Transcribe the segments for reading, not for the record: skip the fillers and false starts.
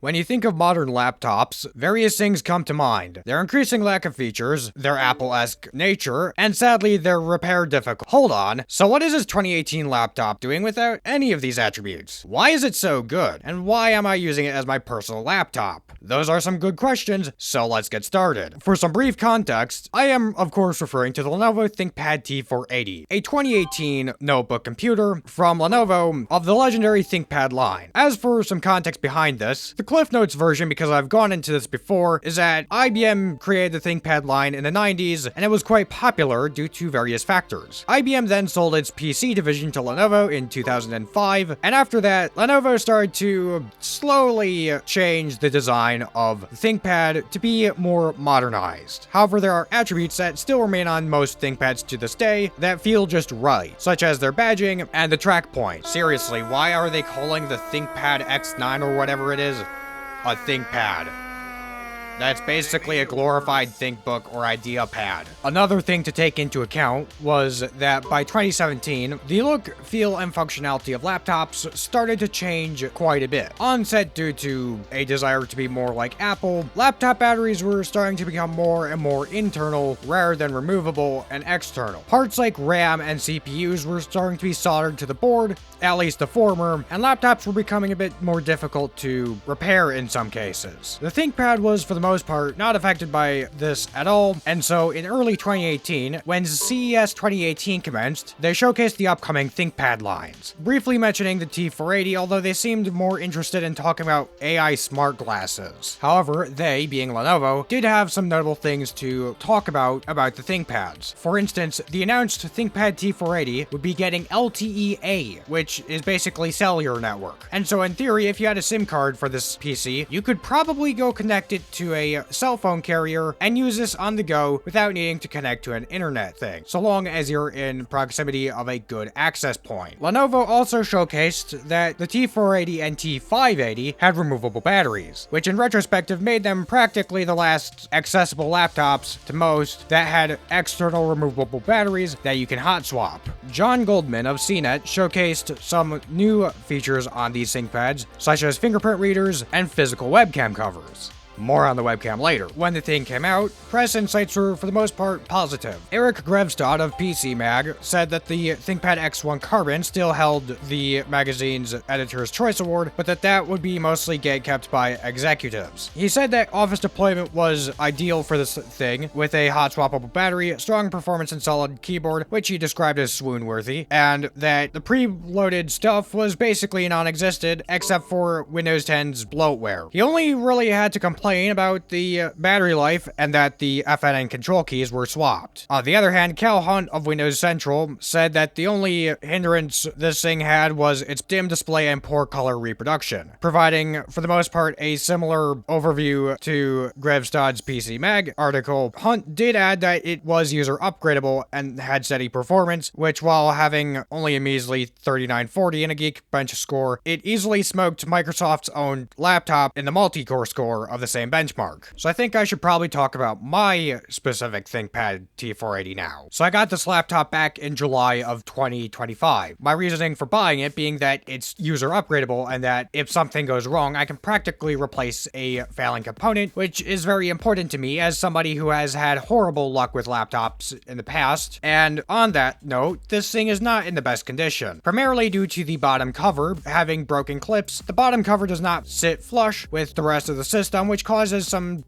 When you think of modern laptops, various things come to mind. Their increasing lack of features, their Apple-esque nature, and sadly, their repair difficult. Hold on, so what is this 2018 laptop doing without any of these attributes? Why is it so good? And why am I using it as my personal laptop? Those are some good questions, so let's get started. For some brief context, I am of course referring to the Lenovo ThinkPad T480, a 2018 notebook computer from Lenovo of the legendary ThinkPad line. As for some context behind this, the Cliff Notes version, because I've gone into this before, is that IBM created the ThinkPad line in the 90s, and it was quite popular due to various factors. IBM then sold its PC division to Lenovo in 2005, and after that, Lenovo started to slowly change the design of the ThinkPad to be more modernized. However, there are attributes that still remain on most ThinkPads to this day that feel just right, such as their badging and the track point. Seriously, why are they calling the ThinkPad X9 or whatever it is a ThinkPad? That's basically a glorified ThinkBook or IdeaPad. Another thing to take into account was that by 2017, the look, feel, and functionality of laptops started to change quite a bit. Onset due to a desire to be more like Apple, laptop batteries were starting to become more and more internal rather than removable and external. Parts like RAM and CPUs were starting to be soldered to the board, at least the former, and laptops were becoming a bit more difficult to repair in some cases. The ThinkPad was, for the most part, not affected by this at all, and so in early 2018, when CES 2018 commenced, they showcased the upcoming ThinkPad lines, briefly mentioning the T480, although they seemed more interested in talking about AI smart glasses. However, they, being Lenovo, did have some notable things to talk about the ThinkPads. For instance, the announced ThinkPad T480 would be getting LTE-A, which is basically cellular network. And so in theory, if you had a SIM card for this PC, you could probably go connect it to a cell phone carrier and use this on the go without needing to connect to an internet thing, so long as you're in proximity of a good access point. Lenovo also showcased that the T480 and T580 had removable batteries, which in retrospective made them practically the last accessible laptops to most that had external removable batteries that you can hot swap. John Goldman of CNET showcased some new features on these ThinkPads, such as fingerprint readers and physical webcam covers. More on the webcam later. When the thing came out, press insights were for the most part positive. Eric Grevstad of PC Mag said that the ThinkPad X1 Carbon still held the magazine's Editor's Choice Award, but that would be mostly gatekept by executives. He said that office deployment was ideal for this thing, with a hot swappable battery, strong performance and solid keyboard, which he described as swoon-worthy, and that the preloaded stuff was basically non-existent, except for Windows 10's bloatware. He only really had to complain about the battery life and that the FN and control keys were swapped. On the other hand, Cal Hunt of Windows Central said that the only hindrance this thing had was its dim display and poor color reproduction, providing for the most part a similar overview to Grevstad's PC Mag article. Hunt did add that it was user upgradable and had steady performance, which while having only a measly 3940 in a Geekbench score, it easily smoked Microsoft's own laptop in the multi-core score of the same benchmark. So I think I should probably talk about my specific ThinkPad T480 now. So I got this laptop back in July of 2025. My reasoning for buying it being that it's user upgradable and that if something goes wrong, I can practically replace a failing component, which is very important to me as somebody who has had horrible luck with laptops in the past. And on that note, this thing is not in the best condition, primarily due to the bottom cover having broken clips. The bottom cover does not sit flush with the rest of the system, which causes some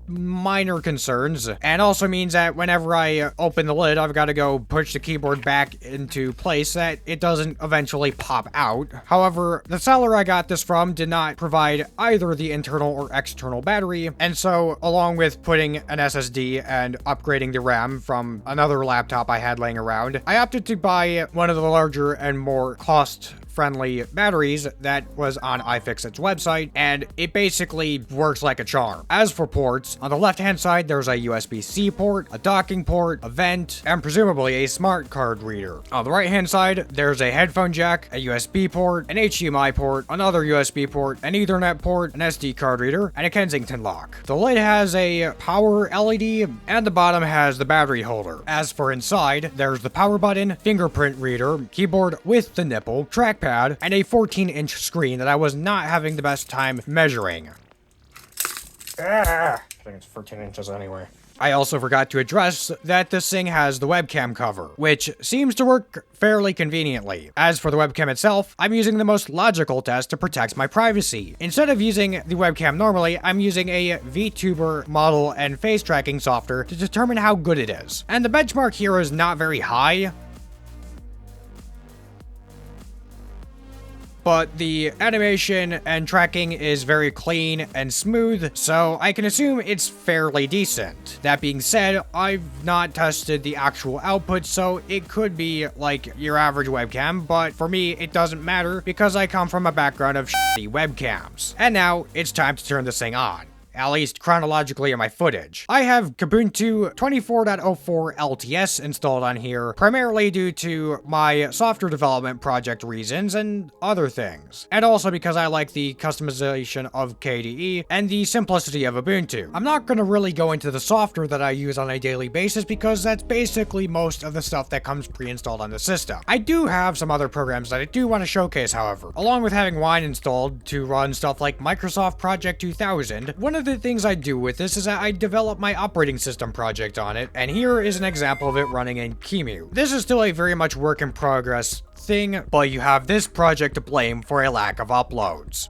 minor concerns, and also means that whenever I open the lid, I've got to go push the keyboard back into place so that it doesn't eventually pop out. However, the seller I got this from did not provide either the internal or external battery, and so along with putting an SSD and upgrading the RAM from another laptop I had laying around, I opted to buy one of the larger and more cost-friendly batteries that was on iFixit's website, and it basically works like a charm. As for ports, on the left-hand side, there's a USB-C port, a docking port, a vent, and presumably a smart card reader. On the right-hand side, there's a headphone jack, a USB port, an HDMI port, another USB port, an Ethernet port, an SD card reader, and a Kensington lock. The lid has a power LED, and the bottom has the battery holder. As for inside, there's the power button, fingerprint reader, keyboard with the nipple, trackpad trackpad, and a 14-inch screen that I was not having the best time measuring. I think it's 14 inches anyway. I also forgot to address that this thing has the webcam cover, which seems to work fairly conveniently. As for the webcam itself, I'm using the most logical test to protect my privacy. Instead of using the webcam normally, I'm using a VTuber model and face tracking software to determine how good it is. And the benchmark here is not very high, but the animation and tracking is very clean and smooth, so I can assume it's fairly decent. That being said, I've not tested the actual output, so it could be like your average webcam, but for me, it doesn't matter because I come from a background of shitty webcams. And now, it's time to turn this thing on. At least chronologically in my footage. I have Ubuntu 24.04 LTS installed on here, primarily due to my software development project reasons and other things. And also because I like the customization of KDE and the simplicity of Ubuntu. I'm not going to really go into the software that I use on a daily basis because that's basically most of the stuff that comes pre-installed on the system. I do have some other programs that I do want to showcase, however. Along with having Wine installed to run stuff like Microsoft Project 2000, one of the things I do with this is that I develop my operating system project on it, and here is an example of it running in QEMU. This is still a very much work in progress thing, but you have this project to blame for a lack of uploads.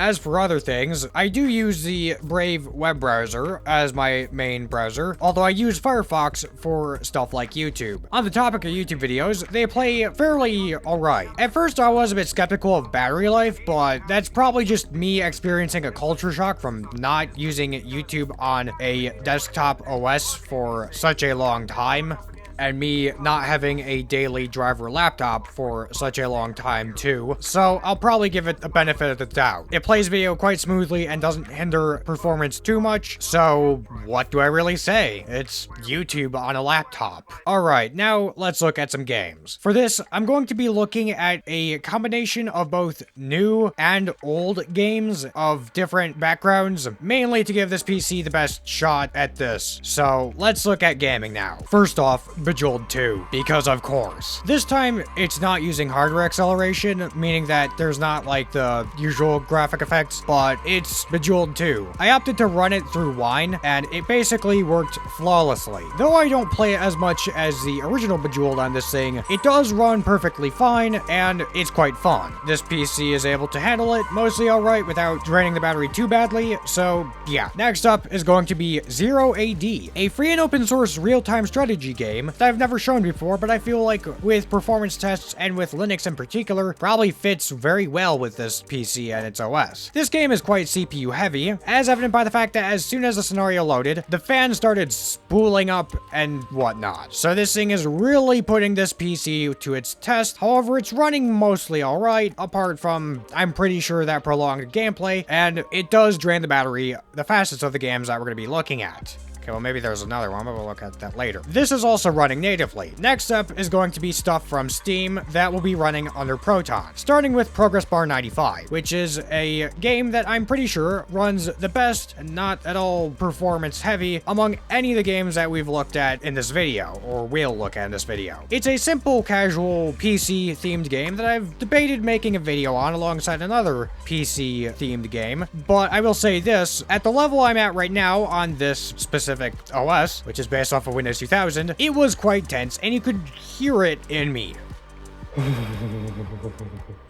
As for other things, I do use the Brave web browser as my main browser, although I use Firefox for stuff like YouTube. On the topic of YouTube videos, they play fairly alright. At first I was a bit skeptical of battery life, but that's probably just me experiencing a culture shock from not using YouTube on a desktop OS for such a long time, and me not having a daily driver laptop for such a long time too, so I'll probably give it a benefit of the doubt. It plays video quite smoothly and doesn't hinder performance too much, so what do I really say? It's YouTube on a laptop. Alright, now let's look at some games. For this, I'm going to be looking at a combination of both new and old games of different backgrounds, mainly to give this PC the best shot at this. So let's look at gaming now. First off, Bejeweled 2, because of course. This time, it's not using hardware acceleration, meaning that there's not like the usual graphic effects, but it's Bejeweled 2. I opted to run it through Wine, and it basically worked flawlessly. Though I don't play it as much as the original Bejeweled on this thing, it does run perfectly fine, and it's quite fun. This PC is able to handle it mostly alright without draining the battery too badly, so yeah. Next up is going to be Zero AD, a free and open source real-time strategy game that I've never shown before, but I feel like with performance tests and with Linux in particular, probably fits very well with this PC and its OS. This game is quite CPU heavy, as evident by the fact that as soon as the scenario loaded, the fan started spooling up and whatnot. So this thing is really putting this PC to its test. However, it's running mostly alright, apart from, I'm pretty sure, that prolonged gameplay, and it does drain the battery the fastest of the games that we're going to be looking at. Okay, well, maybe there's another one, but we'll look at that later. This is also running natively. Next up is going to be stuff from Steam that will be running under Proton, starting with Progress Bar 95, which is a game that I'm pretty sure runs the best and not at all performance heavy among any of the games that we've looked at in this video, or will look at in this video. It's a simple, casual, PC-themed game that I've debated making a video on alongside another PC-themed game, but I will say this, at the level I'm at right now on this specific OS, which is based off of Windows 2000, it was quite tense, and you could hear it in me.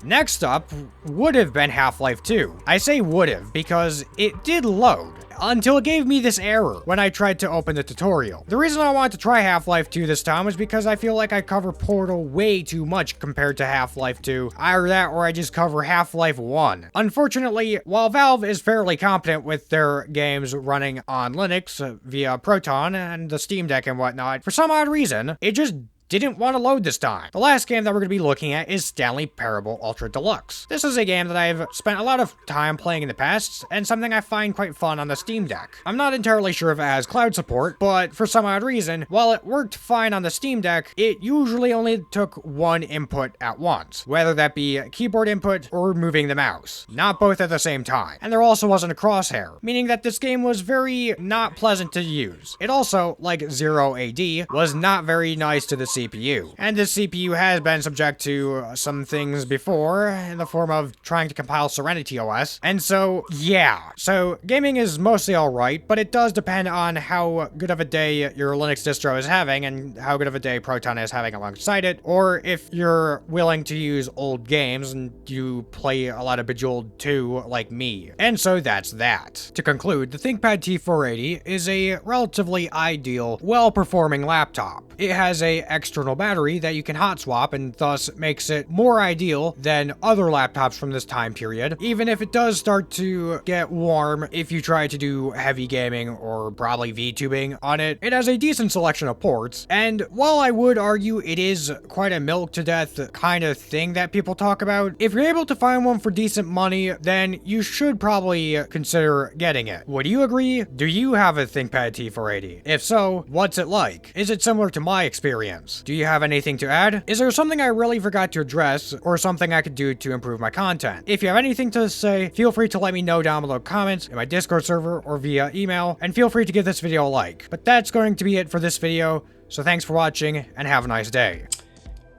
Next up would have been Half-Life 2. I say would have because it did load, until it gave me this error when I tried to open the tutorial. The reason I wanted to try Half-Life 2 this time was because I feel like I cover Portal way too much compared to Half-Life 2. Either that or I just cover Half-Life 1. Unfortunately, while Valve is fairly competent with their games running on Linux via Proton and the Steam Deck and whatnot, for some odd reason, it just didn't want to load this time. The last game that we're going to be looking at is Stanley Parable Ultra Deluxe. This is a game that I've spent a lot of time playing in the past, and something I find quite fun on the Steam Deck. I'm not entirely sure if it has cloud support, but for some odd reason, while it worked fine on the Steam Deck, it usually only took one input at once, whether that be keyboard input or moving the mouse. Not both at the same time. And there also wasn't a crosshair, meaning that this game was very not pleasant to use. It also, like Zero AD, was not very nice to the CPU. And this CPU has been subject to some things before in the form of trying to compile Serenity OS. And so, yeah. So, gaming is mostly alright, but it does depend on how good of a day your Linux distro is having and how good of a day Proton is having alongside it, or if you're willing to use old games and you play a lot of Bejeweled 2 like me. And so that's that. To conclude, the ThinkPad T480 is a relatively ideal, well-performing laptop. It has a external battery that you can hot swap and thus makes it more ideal than other laptops from this time period, even if it does start to get warm if you try to do heavy gaming or probably VTubing on it. It has a decent selection of ports, and while I would argue it is quite a milk to death kind of thing that people talk about, if you're able to find one for decent money, then you should probably consider getting it. Would you agree? Do you have a ThinkPad T480? If so, what's it like? Is it similar to my experience? Do you have anything to add? Is there something I really forgot to address, or something I could do to improve my content? If you have anything to say, feel free to let me know down below in comments, in my Discord server, or via email, and feel free to give this video a like. But that's going to be it for this video, so thanks for watching, and have a nice day.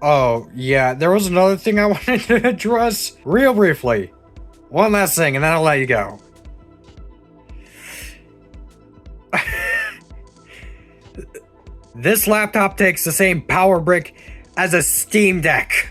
Oh, yeah, there was another thing I wanted to address real briefly. One last thing, and then I'll let you go. This laptop takes the same power brick as a Steam Deck.